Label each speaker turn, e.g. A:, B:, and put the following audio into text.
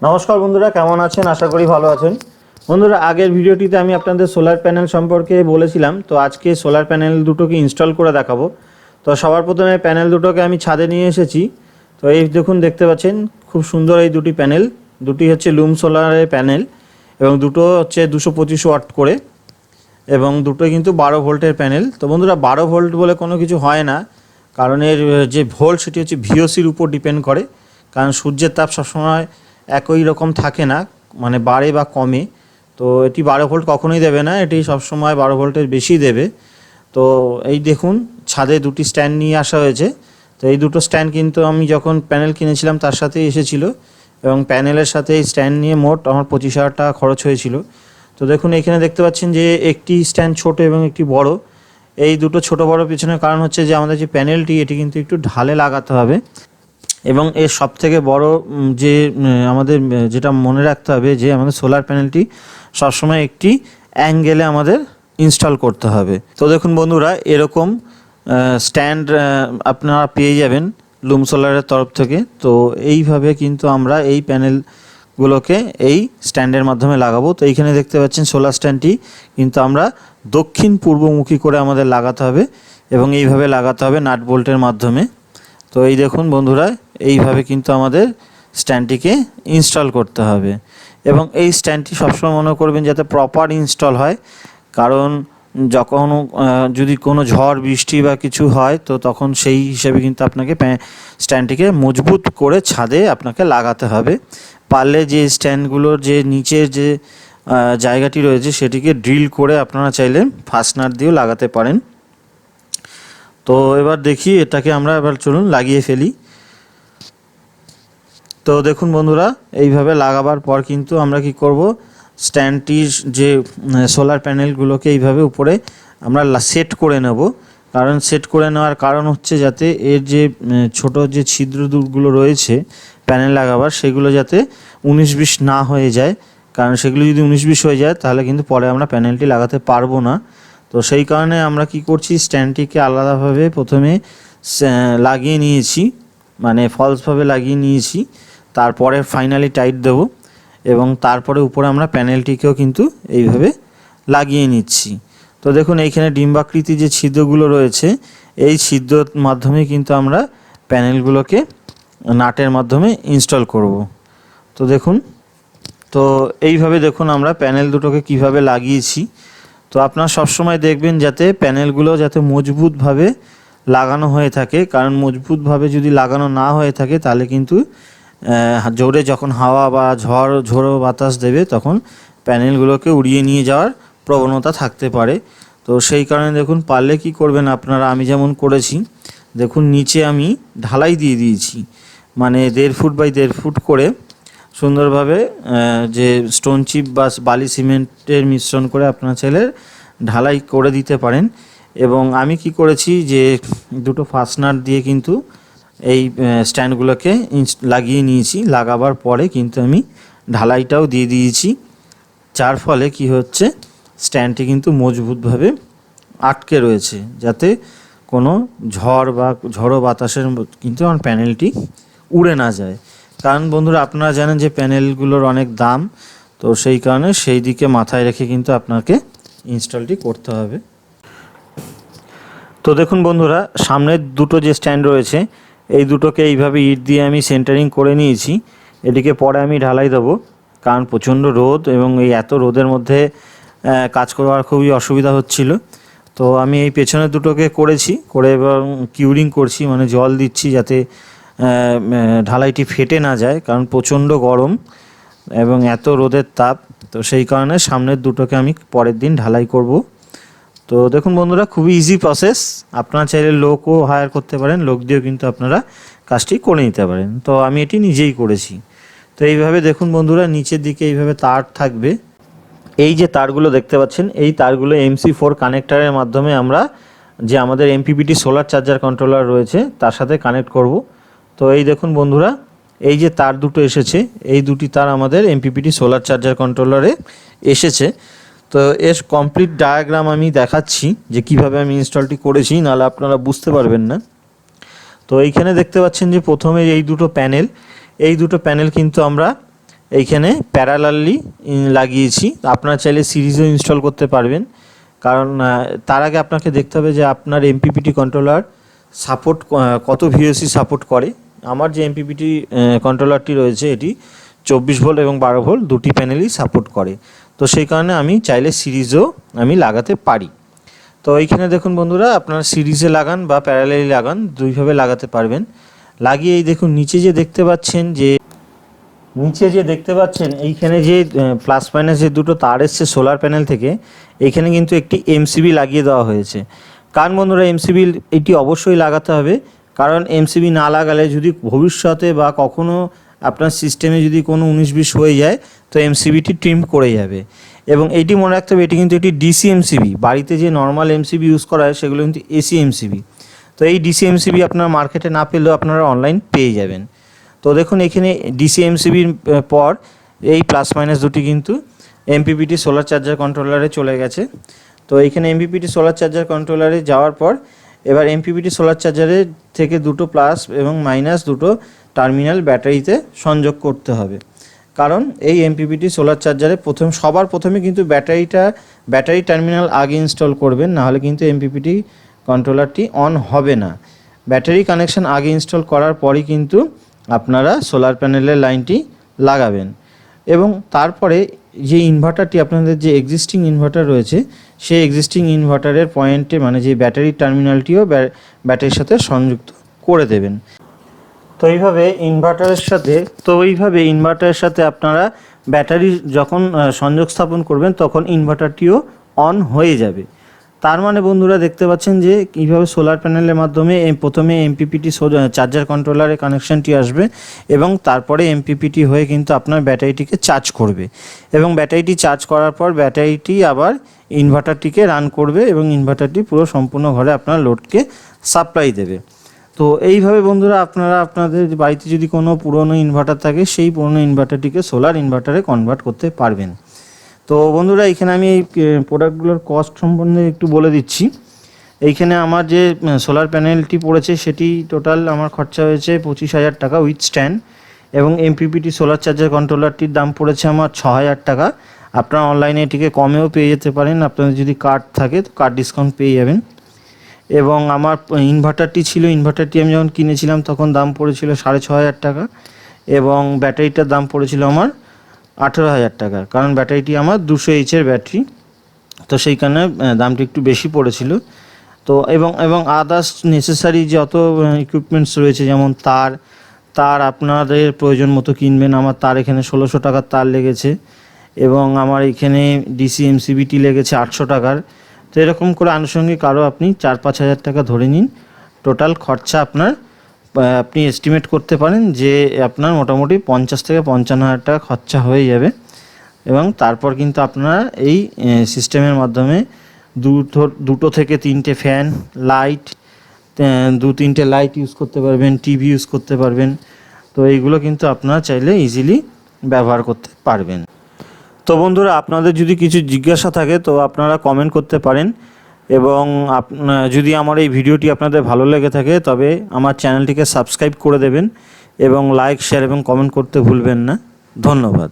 A: নমস্কার বন্ধুরা, কেমন আছেন? আশা করি ভালো আছেন। বন্ধুরা, আগের ভিডিওটিতে আমি আপনাদের সোলার প্যানেল সম্পর্কে বলেছিলাম, তো আজকে সোলার প্যানেল দুটোকে ইনস্টল করে দেখাবো। তো সবার প্রথমে প্যানেল দুটোকে আমি ছাদে নিয়ে এসেছি। তো এই দেখুন, দেখতে পাচ্ছেন খুব সুন্দর এই দুটি প্যানেল। দুটি হচ্ছে লুম সোলারের প্যানেল এবং দুটো হচ্ছে 225 ওয়াট করে, এবং দুটোই কিন্তু 12 ভোল্টের প্যানেল। তো বন্ধুরা, 12 ভোল্ট বলে কোনো কিছু হয় না, কারণ এর যে ভোল্ট সেটি হচ্ছে ভিওসির উপর ডিপেন্ড করে। কারণ সূর্যের তাপ সবসময় একই রকম থাকে না, মানে বাড়ে বা কমে। তো এটি 12 ভোল্ট কখনোই দেবে না, এটি সবসময় 12 ভোল্টের বেশি দেবে। তো এই দেখুন, ছাদে দুটি স্ট্যান্ড নিয়ে আসা হয়েছে। তো এই দুটো স্ট্যান্ড কিন্তু আমি যখন প্যানেল কিনেছিলাম তার সাথেই এসেছিলো, এবং প্যানেলের সাথে এই স্ট্যান্ড নিয়ে মোট আমার 25,000 টাকা খরচ হয়েছিল। তো দেখুন, এখানে দেখতে পাচ্ছেন যে একটি স্ট্যান্ড ছোট এবং একটি বড়। এই দুটো ছোট বড় পিছনের কারণ হচ্ছে যে আমাদের যে প্যানেলটি এটি কিন্তু একটু ঢালে লাগাতে হবে, এবং এর সবথেকে বড় যে আমাদের যেটা মনে রাখতে হবে যে আমাদের সোলার প্যানেলটি সবসময় একটি অ্যাঙ্গেলে আমাদের ইনস্টল করতে হবে। তো দেখুন বন্ধুরা, এরকম স্ট্যান্ড আপনারা পেয়ে যাবেন লুম সোলারের তরফ থেকে। তো এইভাবে কিন্তু আমরা এই প্যানেলগুলোকে এই স্ট্যান্ডের মাধ্যমে লাগাবো। তো এইখানে দেখতে পাচ্ছেন সোলার স্ট্যান্ডটি কিন্তু আমরা দক্ষিণ পূর্বমুখী করে আমাদের লাগাতে হবে, এবং এইভাবে লাগাতে হবে নাট বোল্টের মাধ্যমে। তো এই দেখুন বন্ধুরা, এইভাবে কিন্তু আমাদের স্ট্যান্ডটিকে ইনস্টল করতে হবে, এবং এই স্ট্যান্ডটি সবসময় মনে করবেন যাতে প্রপার ইনস্টল হয়। কারণ যখন যদি কোনো ঝড় বৃষ্টি বা কিছু হয়, তো তখন সেই হিসেবে কিন্তু আপনাকে স্ট্যান্ডটিকে মজবুত করে ছাদে আপনাকে লাগাতে হবে। পারলে যে স্ট্যান্ডগুলোর যে নিচের যে জায়গাটি রয়েছে সেটিকে ড্রিল করে আপনারা চাইলে ফাস্টনার দিয়েও লাগাতে পারেন। তো এবার দেখি এটাকে আমরা এবার চলুন লাগিয়ে ফেলি। তো দেখুন বন্ধুরা, এইভাবে লাগাবার পর কিন্তু আমরা কি করব, স্ট্যান্ডটির যে সোলার প্যানেলগুলোকে এইভাবে উপরে আমরা সেট করে নেব। কারণ সেট করে নেওয়ার কারণ হচ্ছে যাতে এর যে ছোট যে ছিদ্রগুলো রয়েছে প্যানেল লাগাবার, সেগুলো যাতে 19-20 না হয়ে যায়। কারণ সেগুলো যদি 19-20 হয়ে যায় তাহলে কিন্তু পরে আমরা প্যানেলটি লাগাতে পারবো না। তো সেই কারণে আমরা কি করছি, স্ট্যান্ডটিকে আলাদাভাবে প্রথমে লাগিয়ে নিয়েছি, মানে ফলসভাবে লাগিয়ে নিয়েছি। তারপরে ফাইনালি টাইট দেব, এবং তারপরে উপরে আমরা প্যানেলটিকেও কিন্তু এইভাবে লাগিয়ে নিচ্ছি। তো দেখুন, এইখানে ডিম্বাকৃতি যে ছিদ্রগুলো রয়েছে, এই ছিদ্রর মাধ্যমে কিন্তু আমরা প্যানেলগুলোকে নাটের মাধ্যমে ইনস্টল করব। তো দেখুন, তো এইভাবে দেখুন আমরা প্যানেল দুটোকে কিভাবে লাগিয়েছি। তো আপনারা সবসময় দেখবেন যাতে প্যানেলগুলো যাতে মজবুতভাবে লাগানো হয়ে থাকে, কারণ মজবুতভাবে যদি লাগানো না হয়ে থাকে তাহলে কিন্তু জোরে যখন হাওয়া বা ঝোড়ো বাতাস দেবে তখন প্যানেলগুলোকে উড়িয়ে নিয়ে যাওয়ার প্রবণতা থাকতে পারে। তো সেই কারণে দেখুন, পারলে কি করবেন আপনারা, আমি যেমন করেছি, দেখুন নিচে আমি ঢালাই দিয়ে দিয়েছি, মানে 1.5 ফুট বাই 1.5 ফুট করে সুন্দরভাবে যে স্টোন চিপ বা বালি সিমেন্টের মিশ্রণ করে আপনারা চাইলে ঢালাই করে দিতে পারেন। এবং আমি কি করেছি যে দুটো ফাস্টনার দিয়ে কিন্তু এই স্ট্যান্ডগুলোকে লাগিয়ে নিয়েছি। লাগাবার পরে কিন্তু আমি ঢালাইটাও দিয়ে দিয়েছি, যার ফলে কি হচ্ছে, স্ট্যান্ডটি কিন্তু মজবুতভাবে আটকে রয়েছে, যাতে কোনো ঝড় বা ঝড়ো বাতাসের কিন্তু আমার প্যানেলটি উড়ে না যায়। কারণ বন্ধুরা, আপনারা জানেন যে প্যানেলগুলোর অনেক দাম। তো সেই কারণে সেই দিকে মাথায় রেখে কিন্তু আপনাকে ইনস্টলটি করতে হবে। তো দেখুন বন্ধুরা, সামনের দুটো যে স্ট্যান্ড রয়েছে এই দুটোকে এইভাবে ইট দিয়ে আমি সেন্টারিং করে নিয়েছি। এদিকে পরে আমি ঢালাই দেবো, কারণ প্রচণ্ড রোদ, এবং এই এত রোদের মধ্যে কাজ করার খুবই অসুবিধা হচ্ছিল। তো আমি এই পেছনের দুটোকে করে এবং কিউরিং করছি, মানে জল দিচ্ছি যাতে ঢালাইটি ফেটে না যায়, কারণ প্রচণ্ড গরম এবং এত রোদের তাপ। তো সেই কারণে সামনের দুটোকে আমি পরের দিন ঢালাই করব। তো দেখুন বন্ধুরা, খুবই ইজি প্রসেস। আপনারা চাইলে লোকও হায়ার করতে পারেন, লোক দিয়েও কিন্তু আপনারা কাজটি করে নিতে পারেন। তো আমি এটি নিজেই করেছি। তো এইভাবে দেখুন বন্ধুরা, নিচের দিকে এইভাবে তার থাকবে। এই যে তারগুলো দেখতে পাচ্ছেন, এই তারগুলো MC4 কানেক্টারের মাধ্যমে আমরা যে আমাদের MPPT সোলার চার্জার কন্ট্রোলার রয়েছে তার সাথে কানেক্ট করব। তো এই দেখুন বন্ধুরা, এই যে তার দুটো এসেছে, এই দুটি তার আমাদের MPPT সোলার চার্জার কন্ট্রোলারে এসেছে। তো এর কমপ্লিট ডায়াগ্রাম আমি দেখাচ্ছি যে কিভাবে আমি ইনস্টলটি করেছি, নাহলে আপনারা বুঝতে পারবেন না। তো এইখানে দেখতে পাচ্ছেন যে প্রথমে এই দুটো প্যানেল কিন্তু আমরা এইখানে প্যারালালি লাগিয়েছি। আপনারা চাইলে সিরিজও ইনস্টল করতে পারবেন, কারণ তার আগে আপনাকে দেখতে হবে যে আপনার এমপিপিটি কন্ট্রোলার সাপোর্ট কত ভিওসি সাপোর্ট করে। আমার যে এমপিপিটি কন্ট্রোলারটি রয়েছে এটি 24 ভোল্ট এবং 12 ভোল্ট দুটি প্যানেলই সাপোর্ট করে। তো সেই কারণে আমি চাইলে সিরিজও আমি লাগাতে পারি। তো এইখানে দেখুন বন্ধুরা, আপনারা সিরিজে লাগান বা প্যারালালি লাগান, দুইভাবে লাগাতে পারবেন। লাগিয়ে এই দেখুন নিচে যে দেখতে পাচ্ছেন এইখানে যে প্লাস মাইনাস যে দুটো তার এসছে সোলার প্যানেল থেকে, এইখানে কিন্তু একটি এমসিবি লাগিয়ে দেওয়া হয়েছে। কারণ বন্ধুরা এমসিবি এটি অবশ্যই লাগাতে হবে, কারণ এমসিবি না লাগালে যদি ভবিষ্যতে বা কখনও আপনার সিস্টেমে যদি কোনো 19-20 হয়ে যায় তো এমসিবিটি ট্রিম করে যাবে। এবং এইটি মনে রাখতে হবে, এটি কিন্তু একটি ডিসি এমসিবি। বাড়িতে যে নর্মাল এমসিবি ইউজ করা হয় সেগুলো কিন্তু এসি এমসিবি। তো এই ডিসি এমসিবি আপনার মার্কেটে না পেলেও আপনারা অনলাইন পেয়ে যাবেন। তো দেখুন এখানে ডিসি এমসিবির পর এই প্লাস মাইনাস দুটি কিন্তু এমপিপিটি সোলার চার্জার কন্ট্রোলারে চলে গেছে। তো এইখানে এমপিপিটি সোলার চার্জার কন্ট্রোলারে যাওয়ার পর এবার এমপিপিটি সোলার চার্জারের থেকে দুটো প্লাস এবং মাইনাস দুটো টার্মিনাল ব্যাটারিতে সংযোগ করতে হবে। কারণ এই এমপিপিটি সোলার চার্জারে সবার প্রথমে কিন্তু ব্যাটারি টার্মিনাল আগে ইনস্টল করবেন, নাহলে কিন্তু এমপিপিটি কন্ট্রোলারটি অন হবে না। ব্যাটারি কানেকশন আগে ইনস্টল করার পরই কিন্তু আপনারা সোলার প্যানেলের লাইনটি লাগাবেন। এবং তারপরে যে ইনভার্টারটি আপনাদের যে এক্সিস্টিং ইনভার্টার রয়েছে সেই এক্সিস্টিং ইনভার্টারের পয়েন্টে মানে যে ব্যাটারি টার্মিনালটিও ব্যাটারির সাথে সংযুক্ত করে দেবেন। তো এইভাবে ইনভার্টারের সাথে আপনারা ব্যাটারি যখন সংযোগ স্থাপন করবেন তখন ইনভার্টারটিও অন হয়ে যাবে। তার মানে বন্ধুরা দেখতে পাচ্ছেন যে কীভাবে সোলার প্যানেলের মাধ্যমে প্রথমে এমপিপিটি চার্জার কন্ট্রোলারে কানেকশানটি আসবে এবং তারপরে এমপিপিটি হয়ে কিন্তু আপনার ব্যাটারিটিকে চার্জ করবে, এবং ব্যাটারিটি চার্জ করার পর ব্যাটারিটি আবার ইনভার্টারটিকে রান করবে এবং ইনভার্টারটি পুরো সম্পূর্ণ ঘরে আপনার লোডকে সাপ্লাই দেবে। তো এইভাবে বন্ধুরা আপনারা আপনাদের বাড়িতে যদি কোনো পুরনো ইনভার্টার থাকে সেই পুরনো ইনভার্টারটিকে সোলার ইনভার্টারে কনভার্ট করতে পারবেন। তো বন্ধুরা এখানে আমি এই প্রোডাক্টগুলোর কস্ট সম্বন্ধে একটু বলে দিচ্ছি। এইখানে আমার যে সোলার প্যানেলটি পড়েছে সেটি টোটাল আমার খরচা হয়েছে 25,000 টাকা উইথ স্ট্যান্ড, এবং এমপিপিটি সোলার চার্জার কন্ট্রোলারটির দাম পড়েছে আমার 6,000 টাকা। আপনারা অনলাইনে এটিকে কমেও পেয়ে যেতে পারেন, আপনাদের যদি কার্ড থাকে তো কার্ড ডিসকাউন্ট পেয়ে যাবেন। এবং আমার ইনভার্টারটি আমি যখন কিনেছিলাম তখন দাম পড়েছিল 6,500 টাকা, এবং ব্যাটারিটার দাম পড়েছিল আমার 18,000 টাকা, কারণ ব্যাটারিটি আমার 200 এইচের ব্যাটারি, তো সেই কারণে দামটি একটু বেশি পড়েছিল। তো এবং আদার্স নেসেসারি যত ইকুইপমেন্টস রয়েছে, যেমন তার আপনাদের প্রয়োজন মতো কিনবেন। আমার তার এখানে 1,600 টাকার তার লেগেছে, এবং আমার এখানে ডিসি এমসিবিটি লেগেছে 800 টাকার। তো এরকম করে আনুষঙ্গিক আরও আপনি 4-5 হাজার টাকা ধরে নিন। টোটাল খরচা আপনি এস্টিমেট করতে পারেন যে আপনার মোটামুটি 50 থেকে 55,000 টাকা খরচা হয়ে যাবে। এবং তারপর কিন্তু আপনারা এই সিস্টেমের মাধ্যমে দুটো থেকে তিনটে ফ্যান, লাইট, 2-3টে লাইট ইউজ করতে পারবেন, টিভি ইউজ করতে পারবেন। তো এইগুলো কিন্তু আপনারা চাইলে ইজিলি ব্যবহার করতে পারবেন। তো বন্ধুরা আপনাদের যদি কিছু জিজ্ঞাসা থাকে তো আপনারা কমেন্ট করতে পারেন, এবং যদি আমার এই ভিডিওটি আপনাদের ভালো লেগে থাকে তবে আমার চ্যানেলটিকে সাবস্ক্রাইব করে দেবেন, এবং লাইক, শেয়ার এবং কমেন্ট করতে ভুলবেন না। ধন্যবাদ।